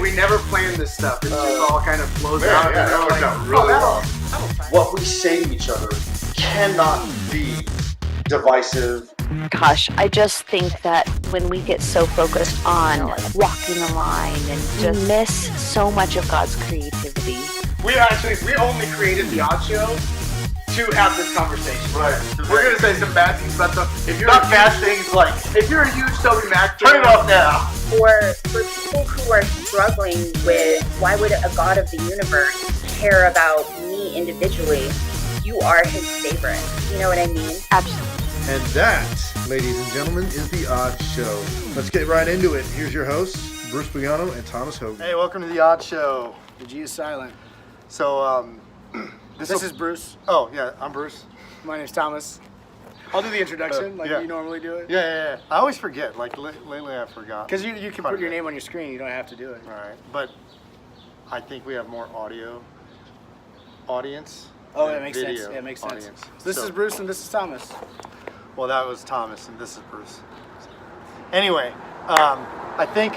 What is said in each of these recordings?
we never plan this stuff. It just all kind of flows out. Yeah, And that we're worked like, out really well. that'll What we say to each other cannot be divisive. Gosh, I just think that when we get so focused on walking the line and just miss so much of God's creativity. We only created the Odd Show to have this conversation. Right. We're gonna say some bad things about stuff. If you're Not bad things like, if you're a huge Toby Mac turn fan, it off now. For people who are struggling with why would a God of the universe care about me individually, you are his favorite. You know what I mean? Absolutely. And that, ladies and gentlemen, is The Odd Show. Let's get right into it. Here's your hosts, Bruce Bugano and Thomas Hogan. Hey, welcome to The Odd Show. the G is silent. So, This is Bruce. Oh, yeah, I'm Bruce. My name's Thomas. I'll do the introduction like yeah. you normally do it. Yeah. I always forget. Like, lately I forgot. Because you can Quite a put your bit. name on your screen. You don't have to do it. All right. But I think we have more audience. Oh, than that makes sense. video Yeah, it makes sense. audience. So this is Bruce and this is Thomas. Well, that was Thomas, and this is Bruce. Anyway, I think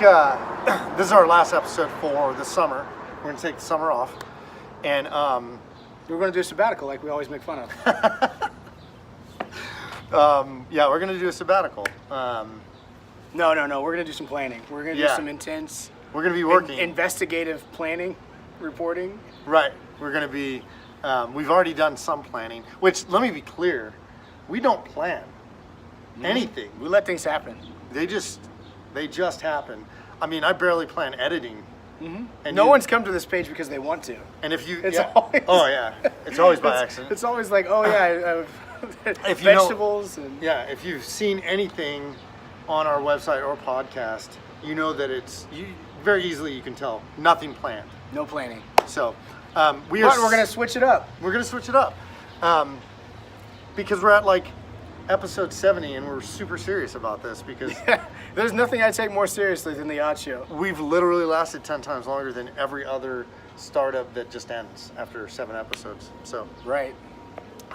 this is our last episode for the summer. We're going to take the summer off. And We're going to do a sabbatical like we always make fun of. yeah, we're going to do a sabbatical. No. We're going to do some planning. We're going to do Yeah. some intense We're going to be working. investigative planning, reporting. Right. We're going to be, we've already done some planning, which, let me be clear, we don't plan anything. We let things happen. They just happen. I mean, I barely plan editing. And No you- one's come to this page because they want to. And if you, It's yeah. always- Oh yeah, it's always by accident. It's always like, oh yeah, If you know- vegetables and Yeah, if you've seen anything on our website or podcast, you know that very easily you can tell nothing planned. no planning. So But we're going to switch it up. we're gonna switch it up because we're at like episode 70 and we're super serious about this because There's nothing I take more seriously than the Odd Show. we've literally lasted 10 times longer than every other startup that just ends after 7 episodes. So. Right.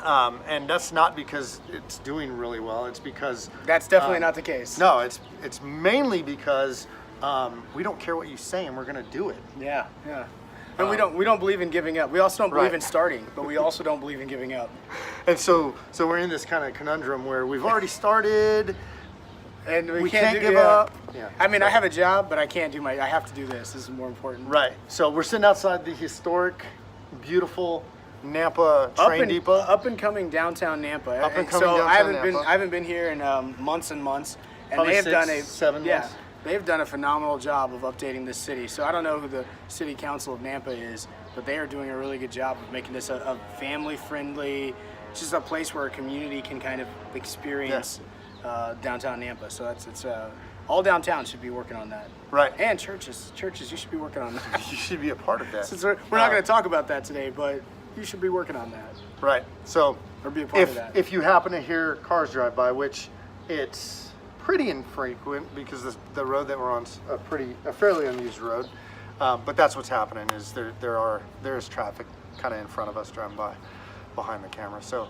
And that's not because it's doing really well. It's because That's definitely not the case. no, it's mainly because we don't care what you say and we're gonna do it. Yeah. And we don't believe in giving up. We also don't believe Right. in starting, but we also don't believe in giving up. And so we're in this kind of conundrum where we've already started. And We can't give up. Yeah. I mean, I have a job, but I can't do I have to do this. This is more important. Right. So we're sitting outside the historic, beautiful Nampa train depot. Up and coming downtown Nampa. Up and so coming I downtown Nampa. haven't been here in months and months, and Probably they have 6, done 7 months. they've done a phenomenal job of updating this city. So I don't know who the city council of Nampa is, but they are doing a really good job of making this a family-friendly, just a place where a community can kind of experience downtown Nampa. So it's all downtown should be working on that. Right. And churches, you should be working on that. You should be a part of that. Since we're not going to talk about that today, but you should be working on that. Right. So Or be a part of that. if you happen to hear cars drive by, which it's pretty infrequent because the road that we're on is a fairly unused road, but that's what's happening is there is traffic kind of in front of us driving by behind the camera. So,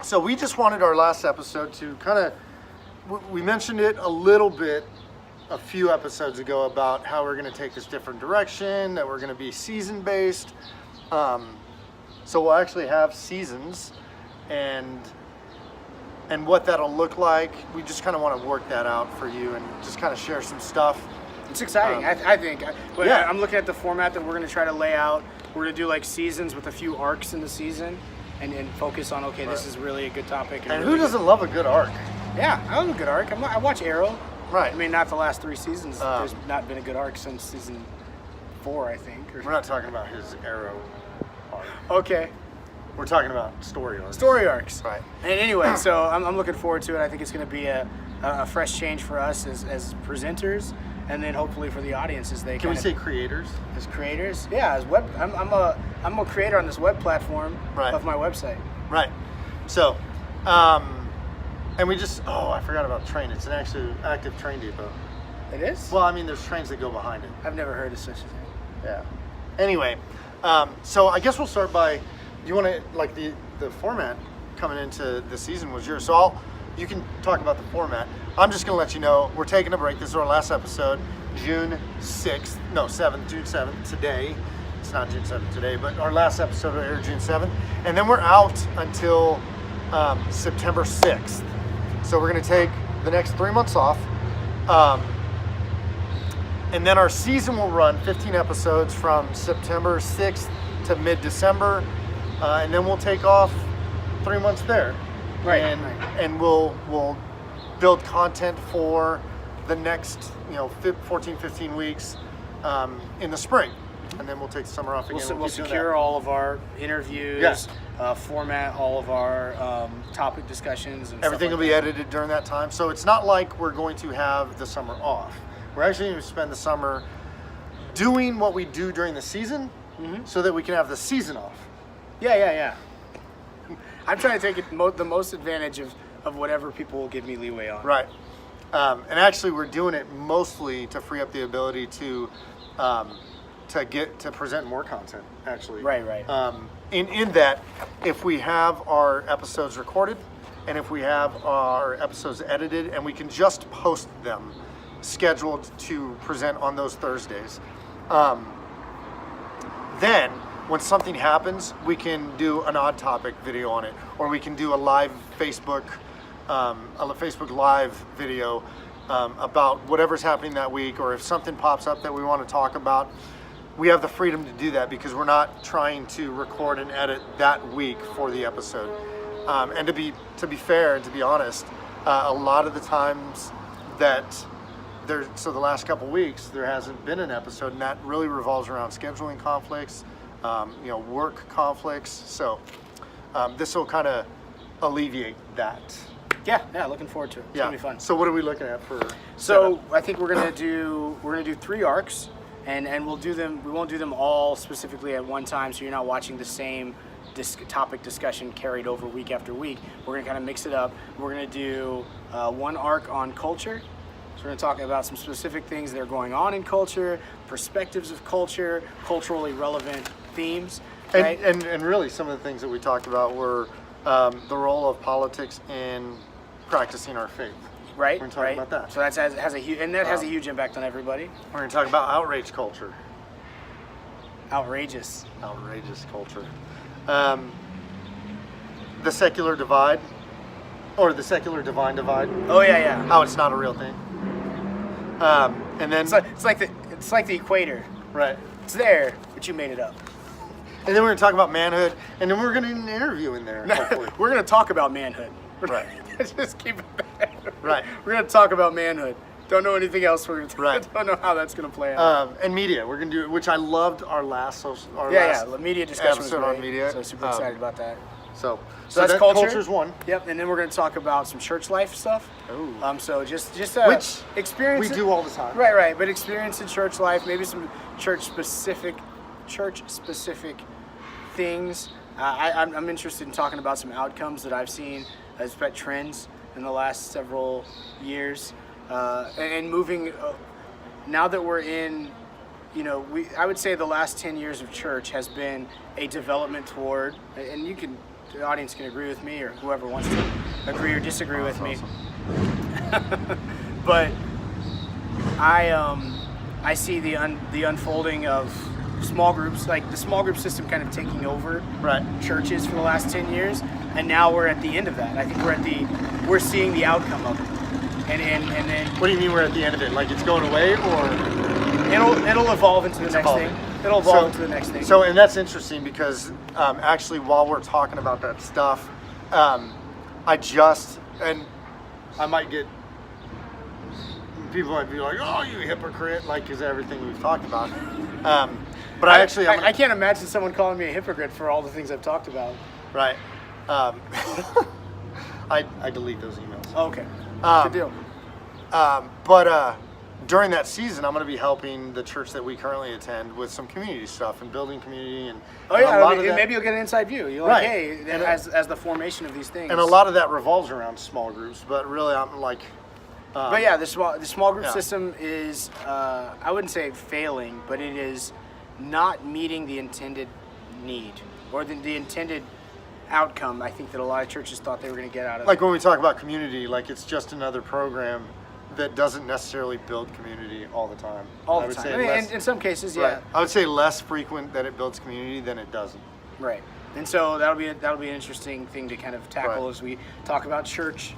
so we just wanted our last episode to kind of we mentioned it a little bit a few episodes ago about how we're going to take this different direction, that we're going to be season based. So we'll actually have seasons and what that'll look like. We just kind of want to work that out for you and just kind of share some stuff. It's exciting, I think. But yeah. I'm looking at the format that we're going to try to lay out. We're going to do like seasons with a few arcs in the season and focus on, okay, this is really a good topic. And really who doesn't love a good arc? Yeah, I love a good arc. I watch Arrow. Right. I mean, not the last 3 seasons. There's not been a good arc since season 4, I think. We're not talking about his Arrow arc. Okay. We're talking about story arcs. Story arcs. Right. And anyway, so I'm looking forward to it. I think it's going to be a fresh change for us as presenters, and then hopefully for the audience as they Can we kind say of, creators? as creators. Yeah, as web. I'm a creator on this web platform Right. of my website. Right. So, and we just, I forgot about train. It's an actually active train depot. It is? Well, I mean, there's trains that go behind it. I've never heard of such a thing. Yeah. Anyway, so I guess we'll start by, do you want to, like the format coming into the season was yours. So you can talk about the format. I'm just going to let you know we're taking a break. This is our last episode, June 7th, today. It's not June 7th today, but our last episode will air June 7th. And then we're out until September 6th. So we're going to take the next 3 months off. And then our season will run 15 episodes from September 6th to mid-December. And then we'll take off 3 months there. Right. And we'll build content for the next 14, 15 weeks in the spring. And then we'll take the summer off again. We'll secure all of our interviews, format all of our topic discussions. And everything will be edited during that time. So it's not like we're going to have the summer off. We're actually going to spend the summer doing what we do during the season so that we can have the season off. Yeah. I'm trying to take the most advantage of whatever people will give me leeway on. Right. And actually, we're doing it mostly to free up the ability to present more content. Actually. Right. In that, if we have our episodes recorded, and if we have our episodes edited, and we can just post them, scheduled to present on those Thursdays, then when something happens, we can do an odd topic video on it, or we can do a live Facebook Live video about whatever's happening that week, or if something pops up that we want to talk about. We have the freedom to do that because we're not trying to record and edit that week for the episode. And to be fair and to be honest, a lot of the times that the last couple weeks there hasn't been an episode, and that really revolves around scheduling conflicts, work conflicts. So this will kind of alleviate that. Yeah, looking forward to it. It's gonna be fun. So what are we looking at for? So I think we're gonna do 3 arcs, and we'll do them. We won't do them all specifically at one time, so you're not watching the same topic discussion carried over week after week. We're gonna kind of mix it up. We're gonna do 1 arc on culture. So we're gonna talk about some specific things that are going on in culture, perspectives of culture, culturally relevant themes. Right? And really, some of the things that we talked about were the role of politics in practicing our faith. Right. We're going to talk about that. So that has a huge impact on everybody. We're going to talk about outrage culture. Outrageous Culture. The secular divide, or the secular divine divide. Oh yeah. How it's not a real thing. And then it's like the equator. Right. It's there, but you made it up. And then we're going to talk about manhood, and then we're going to do an interview in there. Hopefully. We're going to talk about manhood. Right. Just keep it there. Right. We're going to talk about manhood. Don't know anything else. Right. Don't know how that's going to play out. And media. We're going to do, which I loved our last the media discussion was episode great, on media. So super excited about that. So that's culture. Culture's one. Yep, and then we're going to talk about some church life stuff. Ooh. So just which experience. We do all the time. Right. But experience in church life, maybe some church specific things. I'm interested in talking about some outcomes that I've seen as pet trends in the last several years, and moving. Now that we're in, I would say the last 10 years of church has been a development toward, and the audience can agree with me, or whoever wants to agree or disagree with me. But I see the unfolding of small groups, like the small group system kind of taking over churches for the last 10 years, and now we're at the end of that. I think we're seeing the outcome of it. And then what do you mean we're at the end of it? Like it's going away, or it'll evolve into the next thing. It'll evolve into the next thing. So, and that's interesting because actually, while we're talking about that stuff, I might get people might be like, "Oh, you hypocrite!" Like, is everything we've talked about. But I can't imagine someone calling me a hypocrite for all the things I've talked about. Right. I delete those emails. Okay. Good deal. But during that season, I'm going to be helping the church that we currently attend with some community stuff and building community and. Maybe you'll get an inside view. You're like, hey, and as the formation of these things. And a lot of that revolves around small groups, but really, I'm like. But yeah, the small group system is, I wouldn't say failing, but it is not meeting the intended need or the intended outcome I think that a lot of churches thought they were going to get out of Like it. when we talk about community, like it's just another program that doesn't necessarily build community all the time. All I the would time. say I mean, less- in some cases, yeah. Right. I would say less frequent that it builds community than it doesn't. Right. And so that'll be an interesting thing to kind of tackle Right. as we talk about church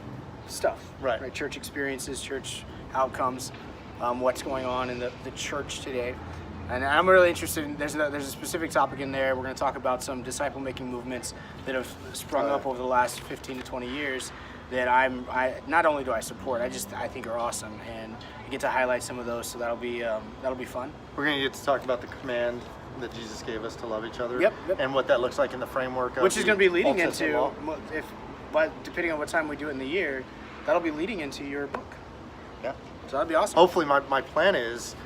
stuff. Right. Church experiences, church outcomes, what's going on in the church today. And I'm really interested in, there's a specific topic in there. We're going to talk about some disciple making movements that have sprung up over the last 15 to 20 years that I not only do I support, I think are awesome, and I get to highlight some of those. So that'll be fun. We're going to get to talk about the command that Jesus gave us to love each other. Yep. And what that looks like in the framework of Which is going to be leading Old Testament into, law. but depending on what time we do it in the year, that'll be leading into your book. Yeah. So that'd be awesome. Hopefully my plan is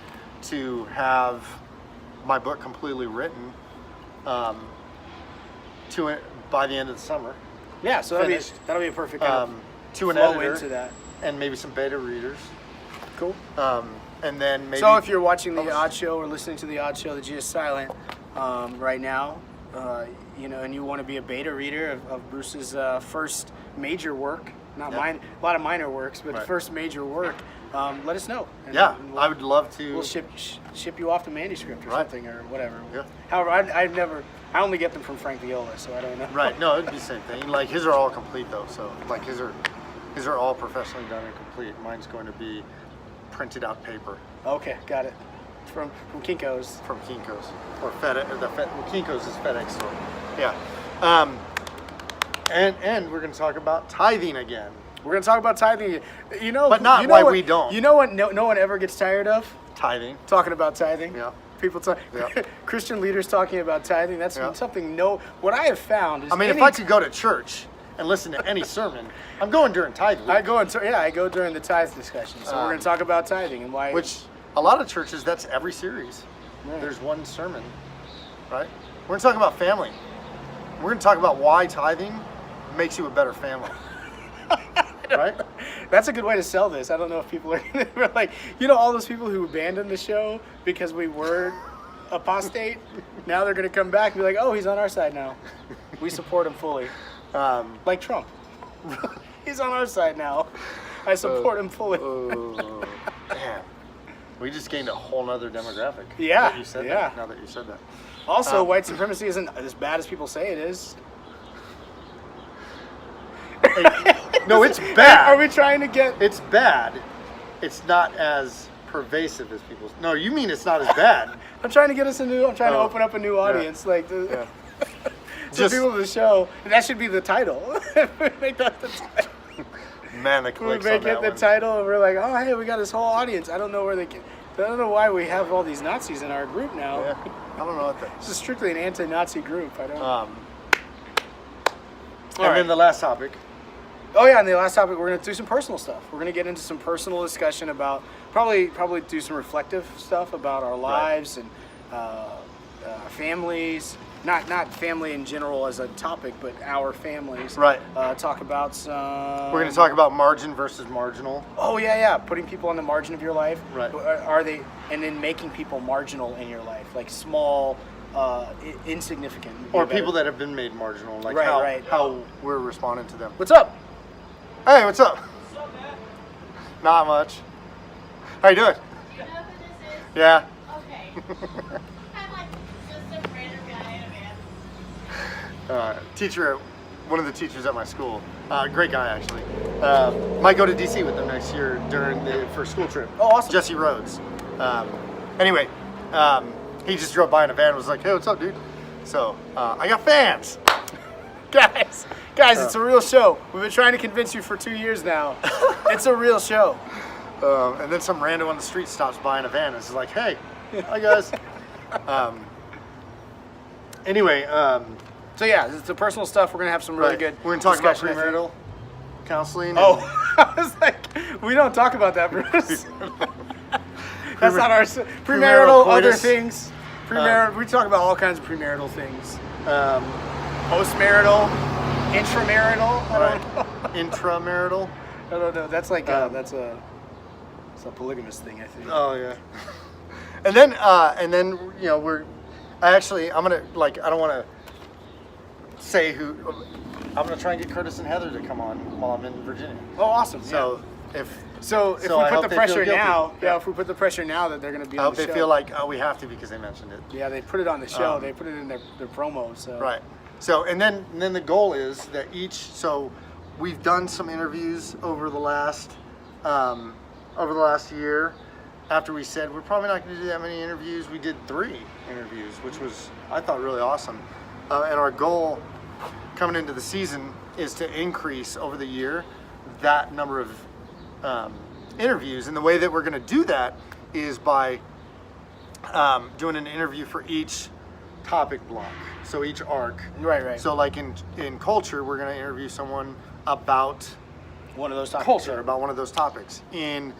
to have my book completely written by the end of the summer. Yeah, so finished. that'll be a perfect kind of To an flow editor into that. and maybe some beta readers. Cool. And then maybe. So if you're watching the publish- Odd Show or listening to the Odd Show, the G is silent right now, and you want to be a beta reader of Bruce's first major work, not Yeah. mine, a lot of minor works, but Right. first major work, let us know. And Yeah, and I would love to. We'll ship you off the manuscript or Right. something or whatever. Yeah. However, I only get them from Frank Viola, so I don't know. Right. No, it'd be the same thing. Like his are all complete though, so like his are all professionally done and complete. Mine's going to be printed out paper Okay, got it. From Kinko's. from Kinko's or FedEx. Kinko's is FedEx store. Yeah. And we're going to talk about tithing again. We're gonna talk about tithing. You know, But not you know why what- we don't. You know what? No one ever gets tired of Tithing. talking about tithing. Yeah. People talk. Yeah. Christian leaders talking about tithing. That's Yeah. something. What I have found is. I mean, if I could go to church and listen to any sermon, I'm going during tithing. I go during the tithe discussion. So we're gonna talk about tithing and why. Which a lot of churches, that's every series. Right. There's one sermon, right? We're going to talk about family. We're going to talk about why tithing makes you a better family. Right? That's a good way to sell this. I don't know if people are like, all those people who abandoned the show because we were apostate. Now they're gonna come back and be like, oh, he's on our side now. We support him fully. Like Trump. He's on our side now. I support him fully. Man, we just gained a whole nother demographic. Yeah, Now that you said yeah. that. Now that you said that. Also, white supremacy isn't as bad as people say it is. No, it's bad. Are we trying to get? It's bad. It's not as pervasive as people. No, you mean it's not as bad. I'm trying to get us I'm trying to Oh, open up a new audience. Like, Yeah. so Just- people of the show. That should be the title. Make that the title. Man, the We clicks make on that it the one. title, and we're like, oh, hey, we got this whole audience. I don't know where I don't know why we have all these Nazis in our group now. Yeah. I don't know what that. This is strictly an anti-Nazi group. I don't. And then the last topic. Oh yeah, and the last topic, we're gonna do some personal stuff. We're gonna get into some personal discussion about probably do some reflective stuff about our lives and families. Not family in general as a topic, but our families. Right. Talk about some. We're going to talk about margin versus marginal. Oh yeah, putting people on the margin of your life. Right. Are they, and then making people marginal in your life, like small, insignificant. would be Or a better- people that have been made marginal, like Right. how we're responding to them. What's up? Hey, what's up? Not much. How you doing? You know who this is? Yeah. Okay. I'm like just some random guy in a van. Teacher, one of the teachers at my school, great guy actually. Might go to DC with them next year for school trip. Oh, awesome. Jesse Rhodes. Anyway, he just drove by in a van and was like, hey, what's up, dude? So, I got fans. Guys, it's a real show. We've been trying to convince you for 2 years now. It's a real show. And then some random on the street stops by in a van and is like, hey, hi guys. Anyway, So yeah, it's the personal stuff. We're gonna have some really right. good. We're going to talk about discussion, I think. premarital counseling. Oh, I was like, we don't talk about that, Bruce. That's not our premarital other coitus. things. Premarital. We talk about all kinds of premarital things. And, Postmarital, intramarital. I don't know. intramarital. I don't know. That's like it's a polygamous thing, I think. Oh yeah. And then I'm gonna I don't want to say who. I'm gonna try and get Curtis and Heather to come on while I'm in Virginia. Oh, awesome. So if So if So we I put hope the they pressure feel guilty. now, Yeah. if we put the pressure now that they're going to be I on hope the they show. feel like, oh, we have to because they mentioned it. Yeah, they put it on the show. Um, They put it in their promo. So Right. So and then the goal is that so we've done some interviews over the last year. After we said we're probably not going to do that many interviews, we did 3 interviews, which was I thought really awesome. And our goal coming into the season is to increase over the year that number of interviews. And the way that we're going to do that is by doing an interview for each topic block. So each arc. Right. So like in culture, we're going to interview someone about one of those topics. culture, about one of those topics. In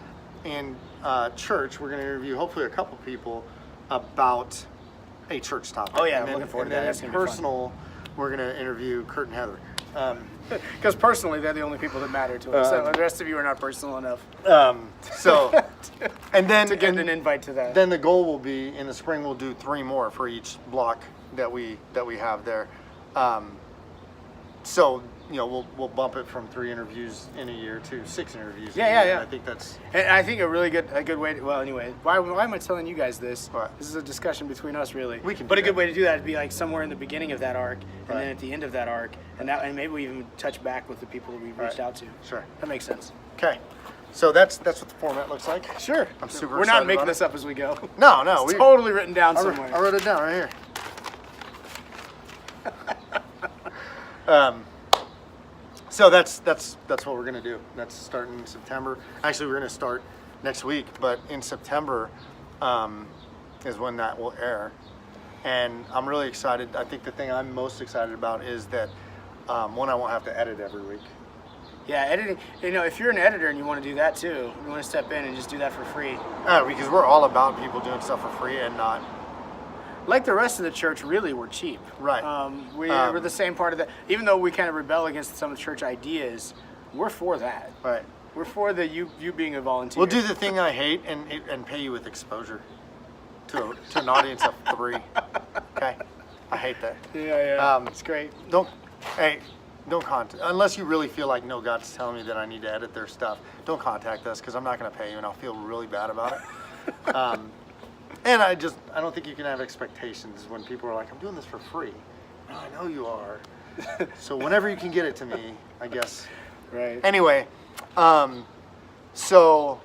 church, we're going to interview hopefully a couple people about a church topic. Oh, yeah, And I'm then, looking forward and to that. then That's in gonna be fun. personal, we're going to interview Kurt and Heather. Because personally, they're the only people that matter to us. So the rest of you are not personal enough So, and then to get and an invite to that. then the goal will be in the spring we'll do 3 more for each block that we have there. So we'll bump it from 3 interviews in a year to 6 interviews. in a Yeah. year. I think that's And I think a good way to, well, anyway, why am I telling you guys this? Right. This is a discussion between us, really. We can But do a good that. way to do that would be like somewhere in the beginning of that arc, and Right. then at the end of that arc, and maybe we even touch back with the people that we've reached Right. out to. Sure. That makes sense. Okay. So that's what the format looks like. Sure. I'm super We're excited not making about this up as we go. No, It's totally written down I somewhere. wrote it down right here. So that's what we're gonna do. That's starting in September. Actually, we're gonna start next week, but in September is when that will air, and I'm really excited. I think the thing I'm most excited about is that one, I won't have to edit every week. Yeah, editing. If you're an editor and you want to do that too, you want to step in and just do that for free. Because we're all about people doing stuff for free and not. Like the rest of the church, really, we're cheap. Right. We're the same part of that. Even though we kind of rebel against some of the church ideas, we're for that. Right. We're for the you being a volunteer. We'll do the thing I hate and pay you with exposure to an audience of 3. Okay, I hate that. Yeah. It's great. Don't contact unless you really feel like no, God's telling me that I need to edit their stuff. Don't contact us because I'm not going to pay you and I'll feel really bad about it. And I don't think you can have expectations when people are like, I'm doing this for free. No, I know you are. So whenever you can get it to me, I guess. Right. Anyway, so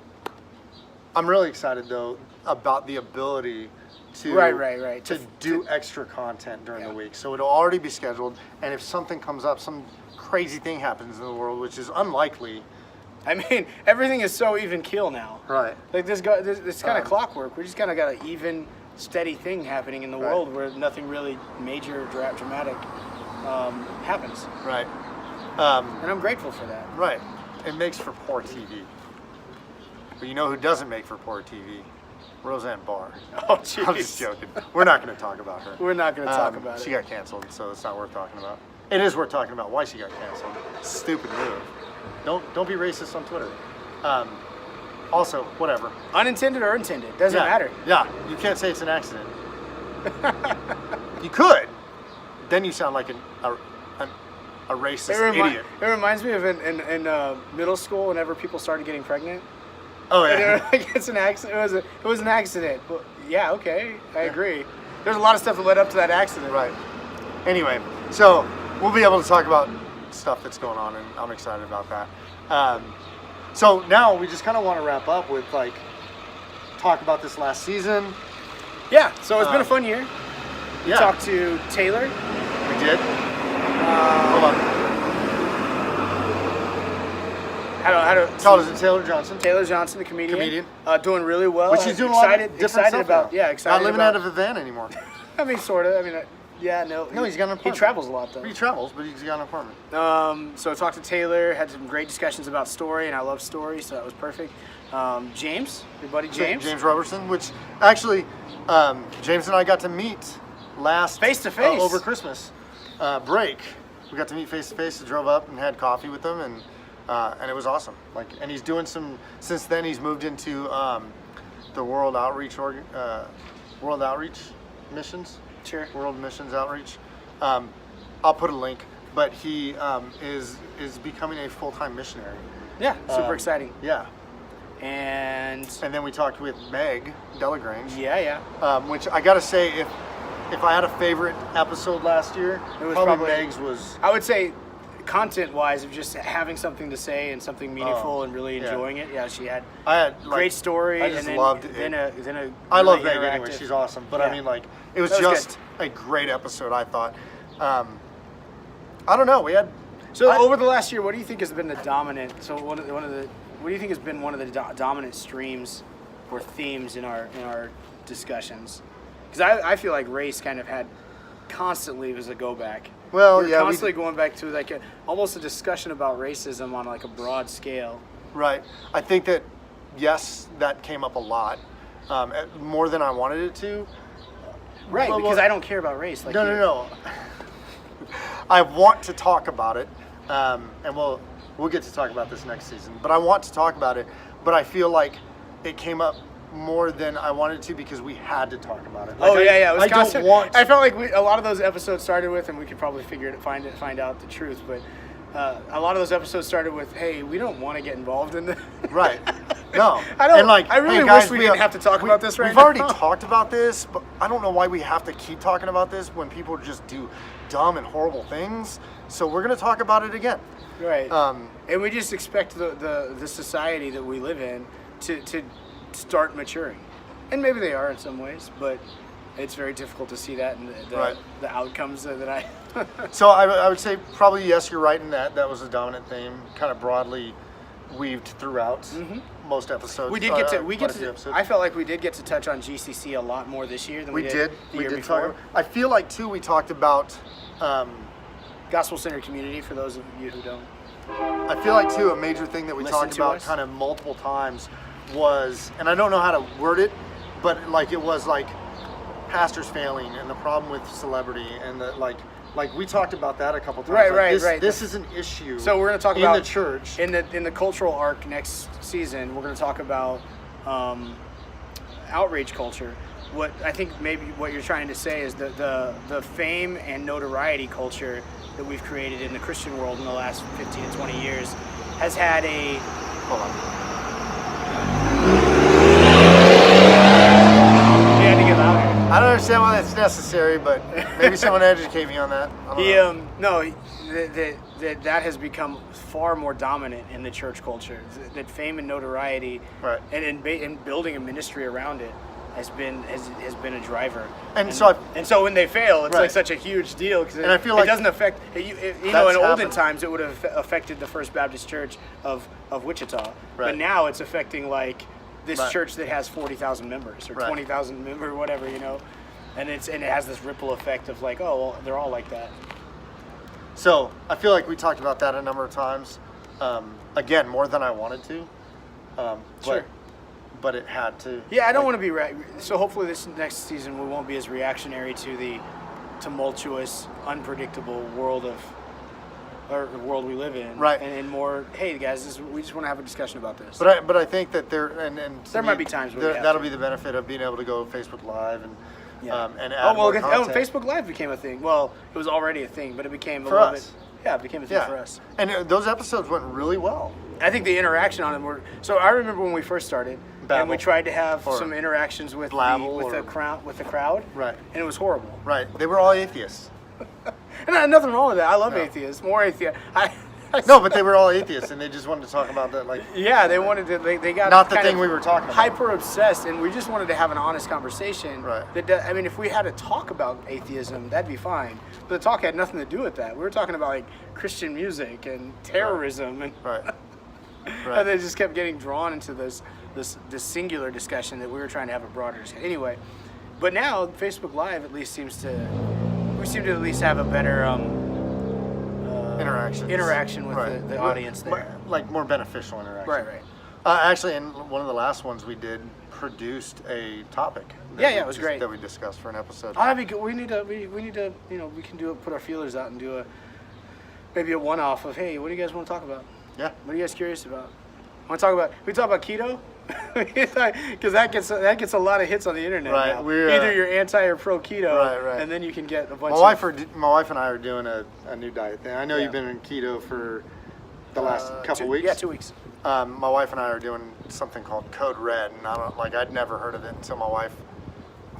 I'm really excited though about the ability to Right. to do extra content during the week. So it'll already be scheduled, and if something comes up, some crazy thing happens in the world, which is unlikely. I mean, everything is so even keel now. Right. Like this kind of clockwork. We just kind of got an even, steady thing happening in the Right. world where nothing really major, dramatic happens. Right. And I'm grateful for that. Right. It makes for poor TV. But you know who doesn't make for poor TV? Roseanne Barr. Oh, jeez. I'm just joking. We're not going to talk about her. We're not going to talk about She it. got canceled, so it's not worth talking about. It is worth talking about why she got canceled. Stupid move. Don't be racist on Twitter. Also, whatever. Unintended or intended, doesn't matter. Yeah, you can't say it's an accident. You could. Then you sound like a racist idiot. It reminds me of in middle school whenever people started getting pregnant. Oh And they yeah. were like, it's an accident. It was an accident. Well, yeah, okay, I agree. There's a lot of stuff that led up to that accident. Right. Anyway, so we'll be able to talk about stuff that's going on, and I'm excited about that. So now we just kind of want to wrap up with talk about this last season. Yeah. So it's been a fun year. We Yeah, talked to Taylor. we did. Hold on. How to Tell us, Taylor Johnson. Taylor Johnson, the comedian. Comedian. Doing really well. Which he's doing a lot of different excited stuff about. now. Yeah, excited Not living about, out of a van anymore. I mean, sort of. I mean, yeah, no. No, he's got an He apartment. travels a lot though. He travels, but he's got an apartment. So I talked to Taylor, had some great discussions about story, and I love story, so that was perfect. James, your buddy James. James Robertson, which actually James and I got to meet last Face to face. over Christmas break. We got to meet face to face. Drove up and had coffee with them, and it was awesome. And he's doing some. Since then, he's moved into the World Outreach Missions. Sure. World Missions Outreach. I'll put a link. But he is becoming a full-time missionary. Yeah, super exciting. Yeah. And then we talked with Meg Delagrange. yeah. Which I gotta say, if I had a favorite episode last year, It was probably probably- Meg's was. I would say content-wise, of just having something to say and something meaningful and really yeah. enjoying it. Yeah, she had I had like, great story. I just and then, loved it. Then a I love really Meg anyway. interactive- She's awesome. But Yeah. I mean, like, it was That was just a great episode. I thought. I don't know. We had. So I- over the last year, what do you think has been the dominant? So one of the what do you think has been one of the dominant streams or themes in our discussions? Because I feel like race kind of had constantly was a go back. Well, We're yeah, constantly going back to like almost a discussion about racism on like a broad scale. Right. I think that yes, that came up a lot, more than I wanted it to. Right, Well, because well, I don't care about race. Like you. No. I want to talk about it, and we'll get to talk about this next season. But I want to talk about it. But I feel like it came up more than I wanted to because we had to talk about it. Like, Oh yeah. It was I constant. don't want. I felt like a lot of those episodes started with, and we could probably find out the truth. But a lot of those episodes started with, "Hey, we don't want to get involved in this." Right. No. I don't. And like, I really hey guys, wish we didn't have to talk about this right We've now. already talked about this, but I don't know why we have to keep talking about this when people just do dumb and horrible things. So we're gonna talk about it again. Right. Um, And we just expect the society that we live in to start maturing, and maybe they are in some ways, but it's very difficult to see that in Right. the outcomes that I. So I would say probably yes, you're right in that. That was a dominant theme, kind of broadly weaved throughout most episodes. We did get to. quite a few episodes. I felt like we did get to touch on GCC a lot more this year than we, we did. the We year did before. talk. I feel like too. We talked about. Gospel Center Community, for those of you who don't. I feel like too a major thing that we Listen talked to about us. kind of multiple times was, and I don't know how to word it, but like it was like pastors failing and the problem with celebrity and the like we talked about that a couple times. Right, Like, right, this, right. This is an issue. So we're going to talk in about the church. in the cultural arc next season. We're going to talk about outrage culture. What I think maybe what you're trying to say is the fame and notoriety culture that we've created in the Christian world in the last 15 to 20 years has had a. Hold on. You had to get louder. I don't understand why that's necessary, but maybe someone educate me on that. I don't know. That has become far more dominant in the church culture. That fame and notoriety, Right. and building a ministry around it has been a driver. And so when they fail, it's Right. like such a huge deal because And I feel it like doesn't affect you know that's in olden happened. times it would have affected the First Baptist Church of Wichita, Right. but now it's affecting like this Right. church that has 40,000 members or Right. 20,000 members, whatever, you know, and it has this ripple effect of like, oh well, they're all like that. So I feel like we talked about that a number of times. Again, more than I wanted to. Sure. But it had to. Yeah, I don't want to be so. Hopefully, this next season we won't be as reactionary to the tumultuous, unpredictable world the world we live in. Right. And more, hey guys, we just want to have a discussion about this. But I think that there and to There me, might be times when we have that'll to. be the benefit of being able to go Facebook Live and and add oh well, more content. Facebook Live became a thing. Well, it was already a thing, but it became a For little us. bit. Yeah, it became a thing Yeah. for us. And those episodes went really well. I think the interaction on them were. So I remember when we first started, and Babble. we tried to have Or some interactions with blabble the or- crowd, Right. and it was horrible. Right. They were all atheists. And nothing wrong with that. I love No. atheists. More atheists. No, but they were all atheists, and they just wanted to talk about that. Like, Yeah, they wanted to. They got Not the kind thing of we were talking about. Hyper obsessed, and we just wanted to have an honest conversation. Right. I mean, if we had to talk about atheism, that'd be fine. But the talk had nothing to do with that. We were talking about like Christian music and terrorism, and right. and they just kept getting drawn into this singular discussion that we were trying to have a broader discussion. Anyway, but now Facebook Live at least we seem to at least have a better interaction with Right. the audience there. Like more beneficial interaction. Right. Actually, in one of the last ones we did, produced a topic. Yeah, it was great. That we discussed for an episode. Oh, that'd be good. We need to, you know, we can put our feelers out and do maybe a one-off of, hey, what do you guys want to talk about? Yeah. What are you guys curious about? Want to talk about? We talk about keto. Because that gets a lot of hits on the internet. Right, Now. we're, Either you're anti or pro keto, Right. and then you can get a bunch. My wife and I are doing a new diet thing. I know Yeah. you've been in keto for the last couple weeks. Yeah, 2 weeks. My wife and I are doing something called Code Red, and I'd never heard of it until my wife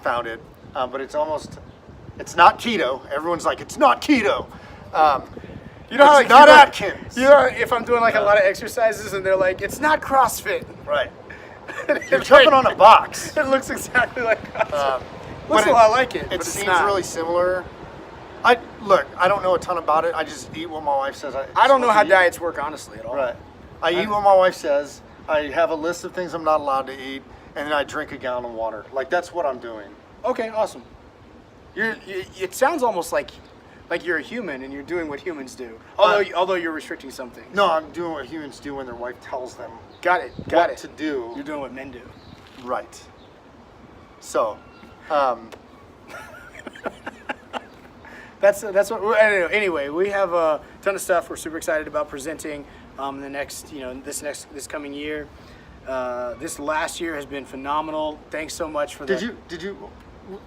found it. But it's not keto. Everyone's like, it's not keto. You know how It's not Atkins. You know, if I'm doing like a lot of exercises and they're like, it's not CrossFit. Right. You're jumping on a box. It looks exactly like CrossFit. But Looks a lot like it. It but it's seems not. really similar. I don't know a ton about it. I just eat what my wife says. I don't know how eat. diets work honestly at all. Right. I eat what my wife says. I have a list of things I'm not allowed to eat, and then I drink a gallon of water. Like, that's what I'm doing. Okay, awesome. It sounds almost like you're a human and you're doing what humans do. Although you're restricting something. No, I'm doing what humans do when their wife tells them Got it. what to do. You're doing what men do. Right. So, That's what. Anyway, we have a ton of stuff we're super excited about presenting this coming year. This last year has been phenomenal. Thanks so much for did you?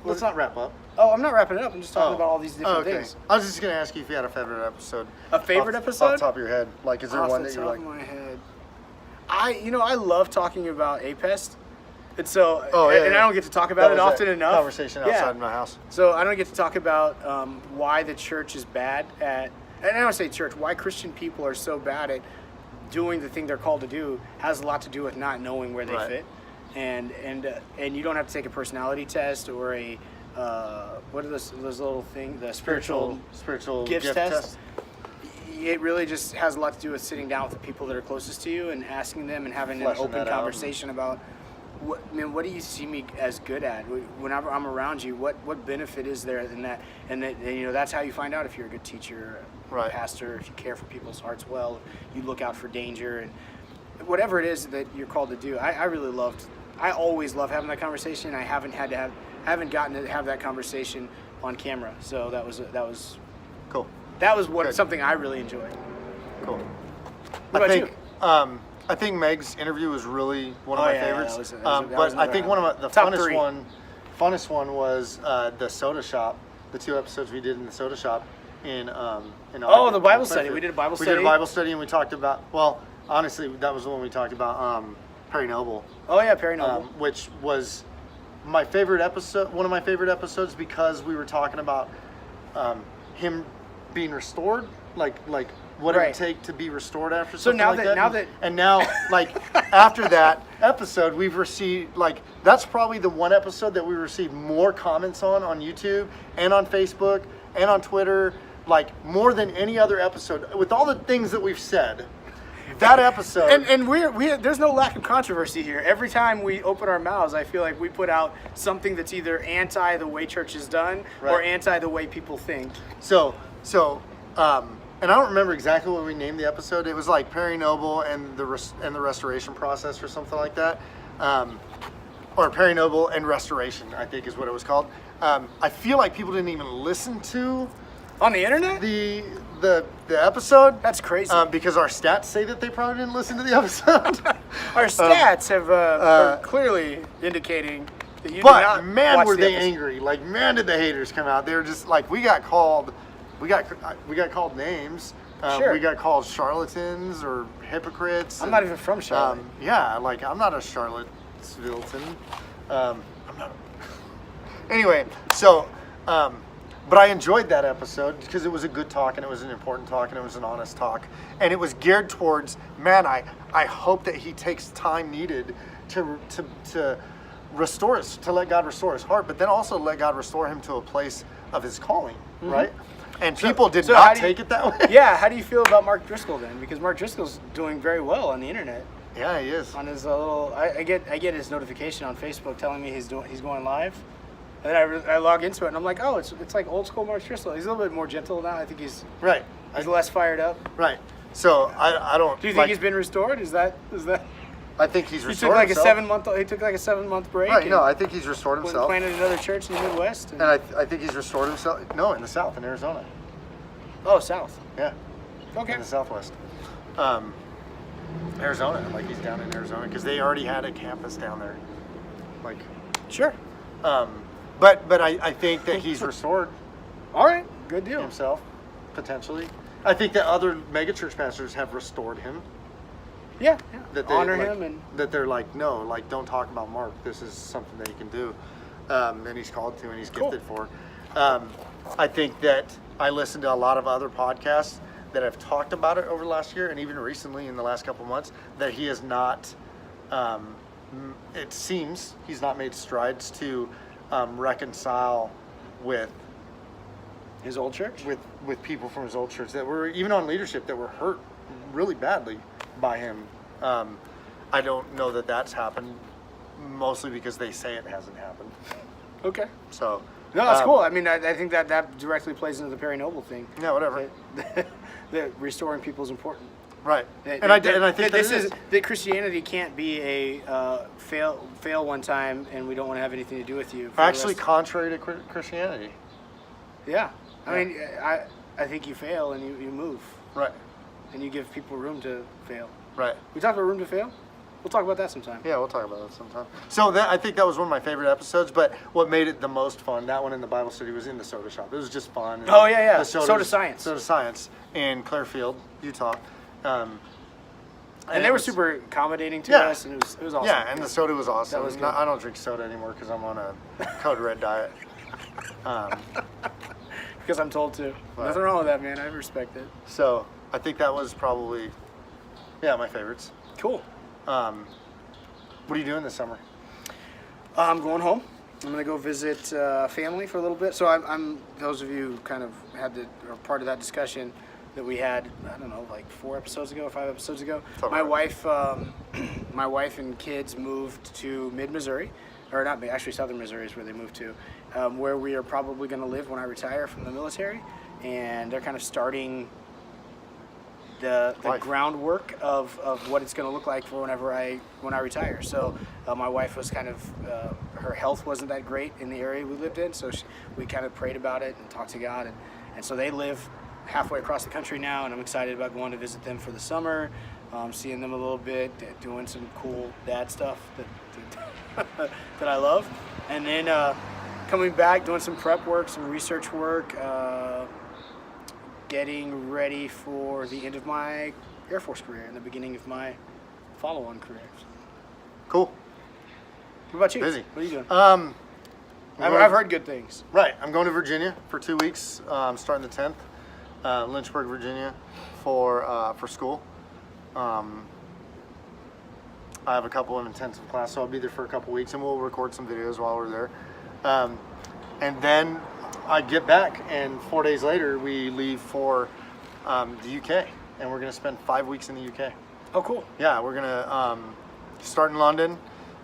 Let's not wrap up. Oh, I'm not wrapping it up. I'm just talking about all these different okay. things. I was just gonna ask you if you had a favorite episode. A favorite off episode? the top of your head. Like, is there Off one the that you're top like? of my head, I love talking about APEST. And so, Oh, yeah, and yeah. I don't get to talk about That it was often that enough. Conversation Yeah. outside my house. So I don't get to talk about why the church is bad at, and I don't say church, why Christian people are so bad at doing the thing they're called to do has a lot to do with not knowing where they Right. fit, and you don't have to take a personality test or a what are those little things, the spiritual gifts test. It really just has a lot to do with sitting down with the people that are closest to you and asking them and having an Fleshing open that out. conversation about what do you see me as good at? Whenever I'm around you, what benefit is there in that? And that's how you find out if you're a good teacher, Right. pastor, if you care for people's hearts well, you look out for danger, and whatever it is that you're called to do. I always love having that conversation. I haven't gotten to have that conversation on camera, so that was Cool. Good. something I really enjoyed. Cool. What about you? I think Meg's interview was really one of Oh, my yeah, favorites. that was But I another think one of the top funnest three. funnest one was the soda shop. The 2 episodes we did in the soda shop in Oh, the Bible study. We did a Bible We study. did a Bible study and we talked about. Well, honestly, that was the one we talked about. Perry Noble, Oh yeah, Perry Noble. which was my favorite episode. One of my favorite episodes because we were talking about him being restored, like what it Right. would take to be restored after So something now like that- and now like after that episode we've received that's probably the one episode that we received more comments on YouTube and on Facebook and on Twitter, like more than any other episode with all the things that we've said. That episode And we there's no lack of controversy here. Every time we open our mouths, I feel like we put out something that's either anti the way church is done or Right. anti the way people think. So, and I don't remember exactly what we named the episode. It was like Perry Noble and the restoration process or something like that, or Perry Noble and restoration, I think is what it was called. I feel like people didn't even listen to On the internet? the episode. That's crazy. Because our stats say that they probably didn't listen to the episode. Our stats have are clearly indicating that you did But not man, watch were the they episode. angry! Like man, did the haters come out? They were just like, we got called names. Sure. We got called charlatans or hypocrites. I'm not even from Charlotte. Yeah, like I'm not a Charlottesvillean. I'm not. Anyway, so, but I enjoyed that episode because it was a good talk and it was an important talk and it was an honest talk and it was geared towards man. I hope that he takes time needed to restore us, to let God restore his heart, but then also let God restore him to a place of his calling, right? And people did so how not do you- take it that way. Yeah, how do you feel about Mark Driscoll then? Because Mark Driscoll's doing very well on the internet. Yeah, he is. On his little, I get his notification on Facebook telling me he's going live, and I log into it and I'm like, oh, it's like old school Mark Driscoll. He's a little bit more gentle now. I think he's Right. less fired up. Right. So I don't. Do you think he's been restored? Is that? I think he's He restored took like himself. He took like a 7-month break. Right. and No, I think he's restored went and himself. planted another church in the Midwest. And I think he's restored himself. No, in the South, in Arizona. Oh, South. Yeah. Okay. In the Southwest. Arizona. Like he's down in Arizona because they already had a campus down there. Like, Sure. but I think that he's restored All right. Good deal. himself potentially. I think that other megachurch pastors have restored him. Yeah. Yeah. That they Honor like, him and that they're like, no, like don't talk about Mark. This is something that he can do, and he's called to and he's Cool. gifted for. I think that I listened to a lot of other podcasts that have talked about it over the last year, and even recently in the last couple of months, that he has not. It seems he's not made strides to reconcile with his old church. with people from his old church that were even on leadership that were hurt really badly by him. I don't know that that's happened, mostly because they say it hasn't happened. Okay. So No, that's cool. I mean, I think that directly plays into the Perry Noble thing. yeah, whatever. That restoring people is important. Right. And I think this that is that Christianity can't be a fail one time and we don't want to have anything to do with you. for the actually rest- contrary to Christianity. yeah. I mean, I think you fail and you move Right. and you give people room to fail. Right. We talked about room to fail. We'll talk about that sometime. Yeah, we'll talk about that sometime. So I think that was one of my favorite episodes. But what made it the most fun, that one in the Bible study, was in the soda shop. It was just fun. Oh, yeah. The Soda Science. Soda Science in Clearfield, Utah. And they it were was- super accommodating to Yeah. us, and it was awesome. Yeah, and the soda was awesome. That was good. I don't drink soda anymore because I'm on a Code Red diet. Because I'm told to. Right. Nothing wrong with that, man. I respect it. So I think that was probably, my favorites. Cool. What are you doing this summer? I'm going home. I'm gonna go visit family for a little bit. So I'm those of you who kind of are part of that discussion that we had. I don't know, like 4 episodes ago or 5 episodes ago. Talk My about it. wife, my wife and kids moved to Mid-Missouri, or not, actually Southern Missouri is where they moved to, where we are probably gonna live when I retire from the military, and they're kind of starting the Life. groundwork of what it's going to look like for when I retire. So my wife was kind of her health wasn't that great in the area we lived in, so we kind of prayed about it and talked to God, and so they live halfway across the country now, and I'm excited about going to visit them for the summer, seeing them a little bit, doing some cool dad stuff that that I love, and then coming back, doing some prep work, some research work. Getting ready for the end of my Air Force career and the beginning of my follow-on career. Cool. What about you? Busy. What are you doing? I've heard good things. Right. I'm going to Virginia for 2 weeks. Starting the 10th, Lynchburg, Virginia, for school. I have a couple of intensive classes, so I'll be there for a couple weeks, and we'll record some videos while we're there. And then I get back, and 4 days later we leave for the UK, and we're going to spend 5 weeks in the UK. Oh, cool. Yeah, we're going to start in London.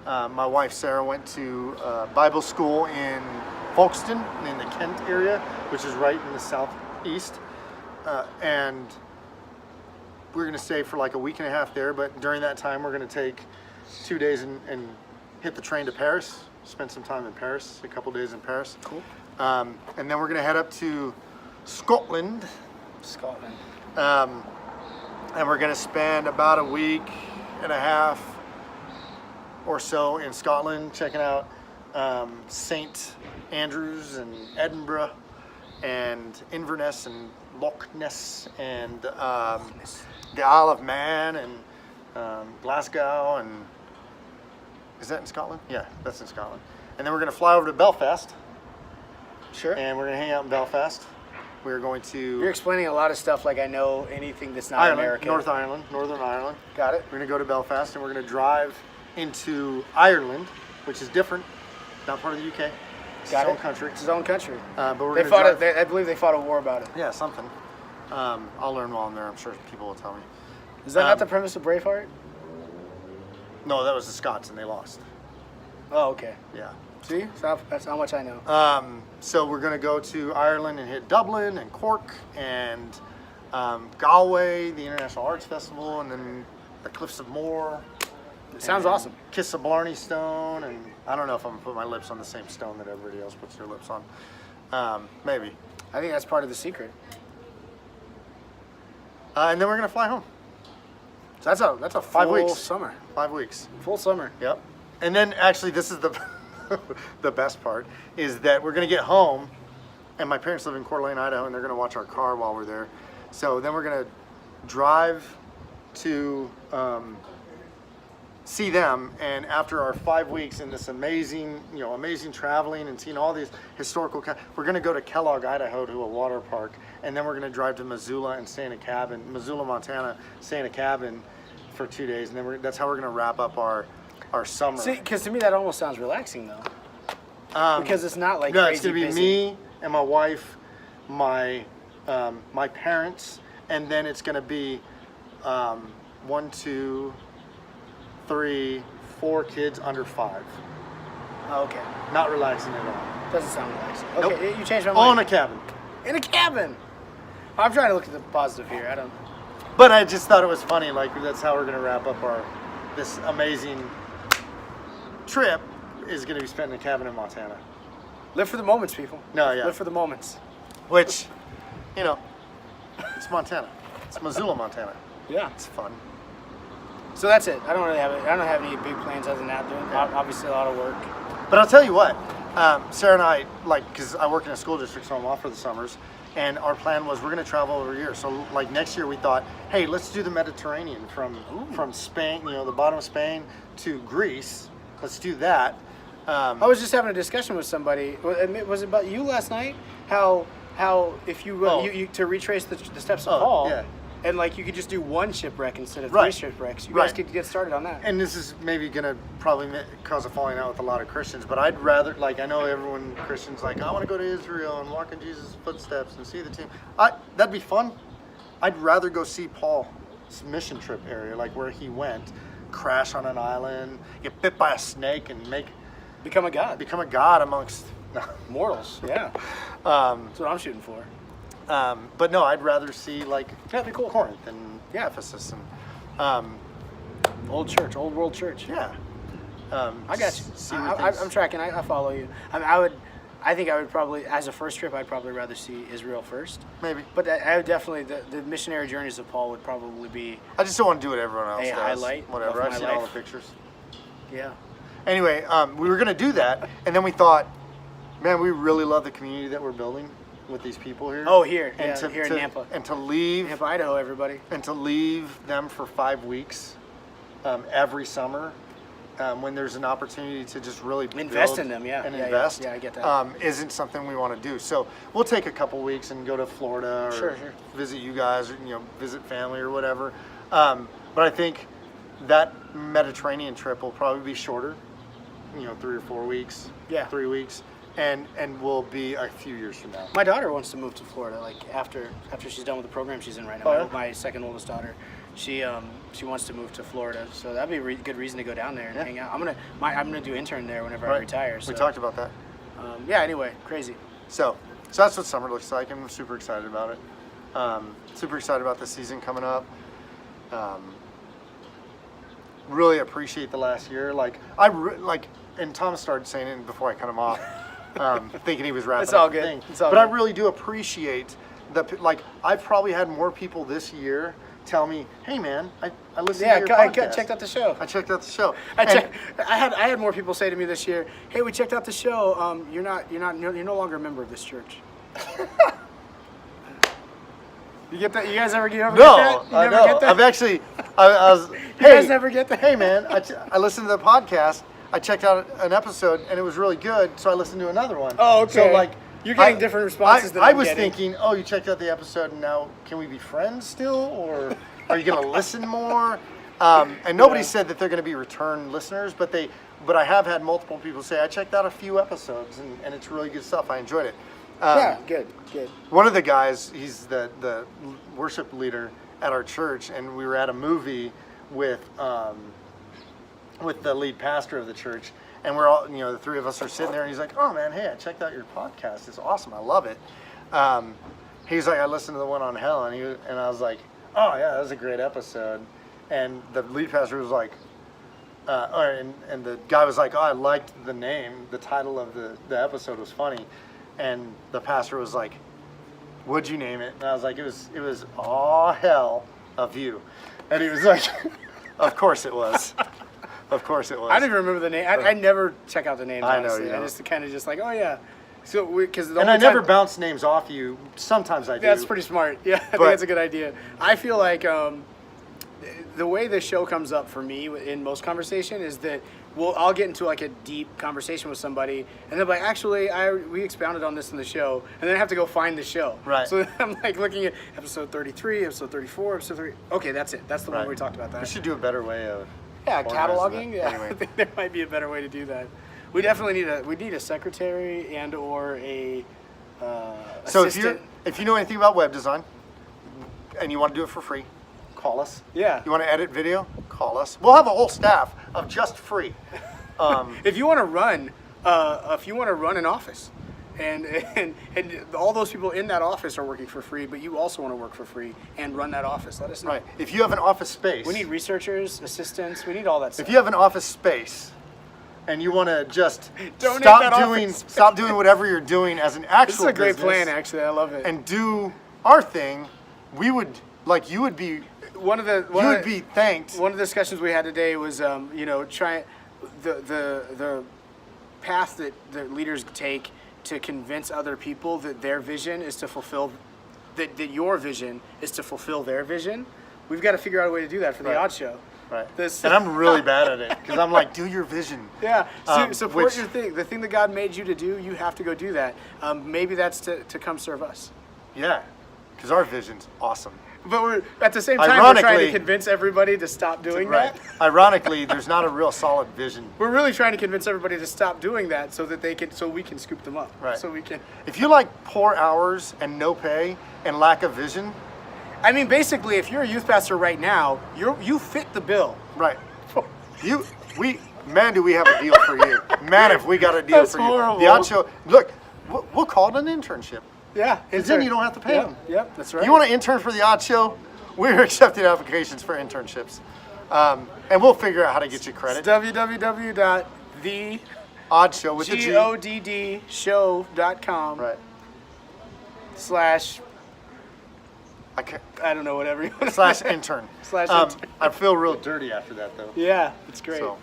My wife Sarah went to Bible school in Folkestone in the Kent area, which is right in the southeast, and we're going to stay for like a week and a half there. But during that time, we're going to take 2 days and hit the train to Paris. Spend some time in Paris, a couple days in Paris. Cool. And then we're going to head up to Scotland. Scotland. And we're going to spend about a week and a half or so in Scotland, checking out St. Andrews and Edinburgh and Inverness and Loch Ness and the Isle of Man and Glasgow. And is that in Scotland? Yeah, that's in Scotland. And then we're going to fly over to Belfast. Sure. And we're going to hang out in Belfast. We're going You're to explaining a lot of stuff like I know anything that's not Ireland, American. Northern Ireland. Got it. We're going to go to Belfast, and we're going to drive into Ireland, which is different, not part of the UK. It's Got its own it. country. It's his own country. But we're They going to fought. drive. I believe they fought a war about it. Yeah, something. I'll learn while I'm there. I'm sure people will tell me. Is that not the premise of Braveheart? No, that was the Scots, and they lost. Oh, okay. Yeah. See, that's how much I know. So we're going to go to Ireland and hit Dublin and Cork and Galway, the International Arts Festival, and then the Cliffs of Moher. It sounds and awesome. Kiss of Blarney Stone, and I don't know if I'm going to put my lips on the same stone that everybody else puts their lips on. Maybe. I think that's part of the secret. And then we're going to fly home. So that's a 5 full weeks. summer. 5 weeks. Full summer. Yep. And then actually, this is the the best part is that we're gonna get home, and my parents live in Coeur d'Alene, Idaho, and they're gonna watch our car while we're there. So then we're gonna drive to see them, and after our 5 weeks in this amazing traveling and seeing all these historical, we're gonna go to Kellogg, Idaho, to a water park, and then we're gonna drive to Missoula and stay in a cabin, Missoula, Montana, stay in a cabin for 2 days, and then that's how we're gonna wrap up our summer. See, because to me that almost sounds relaxing though. Because it's not like No, crazy it's gonna be busy. me and my wife, my parents, and then it's gonna be 1, 2, 3, 4 kids under 5. Oh, okay. Not relaxing at all. Doesn't sound relaxing. Nope. Okay, you changed my All in mind. a cabin. In a cabin. I'm trying to look at the positive here. I don't. But I just thought it was funny. Like that's how we're gonna wrap up this amazing trip. Is gonna be spent in a cabin in Montana. Live for the moments, people. No, yeah. Live for the moments. Which, it's Montana. It's Missoula, Montana. Yeah. It's fun. So that's it. I don't have any big plans other than that. Doing obviously a lot of work. But I'll tell you what, Sarah and I, because I work in a school district, so I'm off for the summers, and our plan was we're going to travel every year. So, next year we thought, hey, let's do the Mediterranean from Spain, the bottom of Spain to Greece. Let's do that. I was just having a discussion with somebody. Was it about you last night? How if you, you to retrace the steps of Paul, yeah. and you could just do one shipwreck instead of Right. 3 shipwrecks. You Right. guys could get started on that. And this is maybe going to probably cause a falling out with a lot of Christians, but I'd rather, I know everyone, Christians, I want to go to Israel and walk in Jesus' footsteps and see the team. That'd be fun. I'd rather go see Paul's mission trip area, where he went, crash on an island, get bit by a snake, and Become a god. become a god amongst. Mortals. Yeah. That's what I'm shooting for. But no, I'd rather see That'd be cool. Corinth and Yeah. Ephesus and Old church, old world church. yeah. I got you. See where things- I'm tracking. I follow you. I think I would probably, as a first trip, I'd probably rather see Israel first. Maybe. But I would definitely, the missionary journeys of Paul would probably be, I just don't want to do what everyone else A does. highlight Whatever. of I've my seen all the life. pictures. yeah. Anyway, we were going to do that, and then we thought, man, we really love the community that we're building with these people here. Oh, here. And Yeah, here in Nampa. And to leave Nampa, Idaho, everybody. and to leave them for 5 weeks every summer when there's an opportunity to just really Invest build in them, yeah. and Yeah, invest. yeah, I get that. Isn't something we want to do. So we'll take a couple weeks and go to Florida or Sure. visit you guys, or visit family or whatever. But I think that Mediterranean trip will probably be shorter. 3 or 4 weeks. Yeah. 3 weeks, and will be a few years from now. My daughter wants to move to Florida, after she's done with the program she's in right now. Oh, yeah? My second oldest daughter, she wants to move to Florida, so that'd be a good reason to go down there and hang out. I'm gonna do intern there whenever I Right. retire. So, We talked about that. yeah. Anyway, crazy. So that's what summer looks like. I'm super excited about it. Super excited about the season coming up. Really appreciate the last year. And Thomas started saying it before I cut him off, thinking he was wrapping It's all up the good. thing. It's all but I good. really do appreciate I've probably had more people this year tell me, "Hey, man, I listened to your I podcast. checked out the show. I checked out the show. I And- had more people say to me this year, "Hey, we checked out the show. You're no longer a member of this church." You get that? You guys ever get over No, that? You I never know. get that? I've actually, I was. You Hey, guys never get that? Hey, man, I listened to the podcast. I checked out an episode and it was really good, so I listened to another one. Oh, okay. So You're getting different responses than I I'm was getting. thinking, oh, you checked out the episode, and now can we be friends still, or are you going to listen more? And nobody said that they're going to be return listeners, but I have had multiple people say I checked out a few episodes and it's really good stuff. I enjoyed it. Yeah, good. One of the guys, he's the worship leader at our church, and we were at a movie with the lead pastor of the church, and we're all, the three of us are sitting there, and he's like, "Oh man, hey, I checked out your podcast. It's awesome. I love it." He's like, "I listened to the one on hell," and I was like, "Oh yeah, that was a great episode." And the lead pastor was like, and the guy was like, "Oh, I liked the name. The title of the episode was funny." And the pastor was like, "What'd you name it?" And I was like, it was All Hell of You. And he was like, of course it was. Of course it was. I don't even remember the name. I never check out the names. I know, honestly. you I don't. just kind of just like, oh yeah. So because And I never bounce names off you. Sometimes I do. That's pretty smart. Yeah, I think But- that's a good idea. I feel like the way the show comes up for me in most conversation is that I'll get into like a deep conversation with somebody, and they'll be like, actually, we expounded on this in the show, and then I have to go find the show. Right. So I'm like looking at episode 33, episode 34, episode 30. Okay, that's it. That's the one Right. we talked about We that. should do a better way of. Yeah, organizing cataloging. it. Yeah, Anyway. I think there might be a better way to do that. We definitely need a secretary and or a So assistant. if you know anything about web design, and you want to do it for free, call us. Yeah. You want to edit video? Call us. We'll have a whole staff of just free. If you want to run an office, and all those people in that office are working for free, but you also want to work for free and run that office, let us know. Right. If you have an office space. We need researchers, assistants. We need all that stuff. If you have an office space and you want to just Donate that office. stop doing whatever you're doing as an actual This is a great business plan, actually. I love it. and do our thing, you would be one of the you would be thanked. One of the discussions we had today was, trying the path that the leaders take to convince other people that their vision is to fulfill, that your vision is to fulfill their vision. We've got to figure out a way to do that for the Right. Odd Show. Right. This- And I'm really bad at it because I'm like, do your vision. Yeah, support which- your thing. The thing that God made you to do, you have to go do that. Maybe that's to come serve us. Yeah, because our vision's awesome. But we're at the same time we're trying to Ironically- convince everybody to stop doing Right. that. Ironically, there's not a real solid vision. We're really trying to convince everybody to stop doing that so that we can scoop them up. Right. So we can. If you like poor hours and no pay and lack of vision, I mean, basically, if you're a youth pastor right now, you fit the bill. right? Man, do we have a deal for you? Man, if we got a deal That's for you. horrible. The Odd Show. Look, we'll call it an internship. Yeah. Because then you don't have to pay them. Yep, that's right. You want to intern for the Odd Show? We're accepting applications for internships, and we'll figure out how to get you It's credit. www.the Odd Show with the G. GODDshow.com Right. / I can't, I don't know, whatever you want to / intern. / intern. I feel real dirty after that though. Yeah, it's great. So,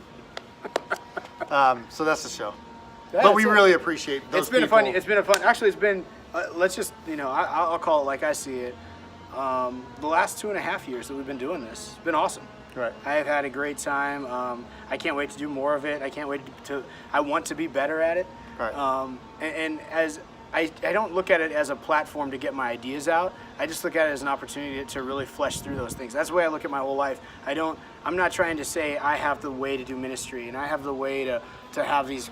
so that's the show. Yeah, But we it's a- really appreciate those It's been people. It's been a fun. Actually, it's been. Let's just I'll call it like I see it. The last 2.5 years that we've been doing this, it's been awesome. Right. I have had a great time. I can't wait to do more of it. I can't wait to. I want to be better at it. Right. And as I don't look at it as a platform to get my ideas out. I just look at it as an opportunity to really flesh through those things. That's the way I look at my whole life. I'm not trying to say I have the way to do ministry and I have the way to have these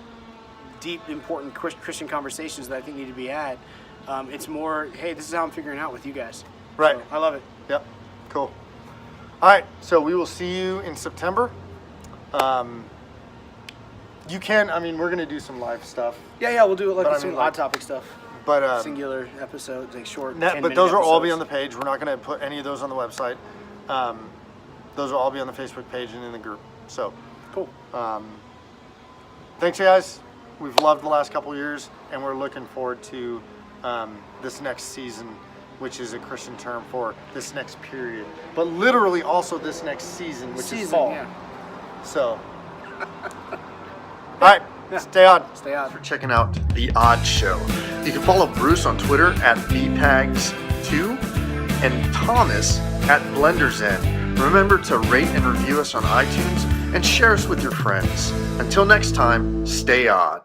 deep, important Christian conversations that I think need to be had. It's more, hey, this is how I'm figuring out with you guys. Right. So, I love it. Yep. Cool. All right. So we will see you in September. You can. I mean, we're gonna do some live stuff, Yeah, we'll do it But I like some mean, odd like- topic stuff. but Singular episodes, like short. but 10-minute those will all be on episodes. the page. We're not gonna put any of those on the website. Those will all be on the Facebook page and in the group. So, Cool. thanks, guys. We've loved the last couple years, and we're looking forward to this next season, which is a Christian term for this next period, but literally also this next season, which is fall. Yeah. So, all right, stay on. Stay out. for checking out The Odd Show. You can follow Bruce on Twitter at bpags2 and Thomas at BlenderZen. Remember to rate and review us on iTunes and share us with your friends. Until next time, stay odd.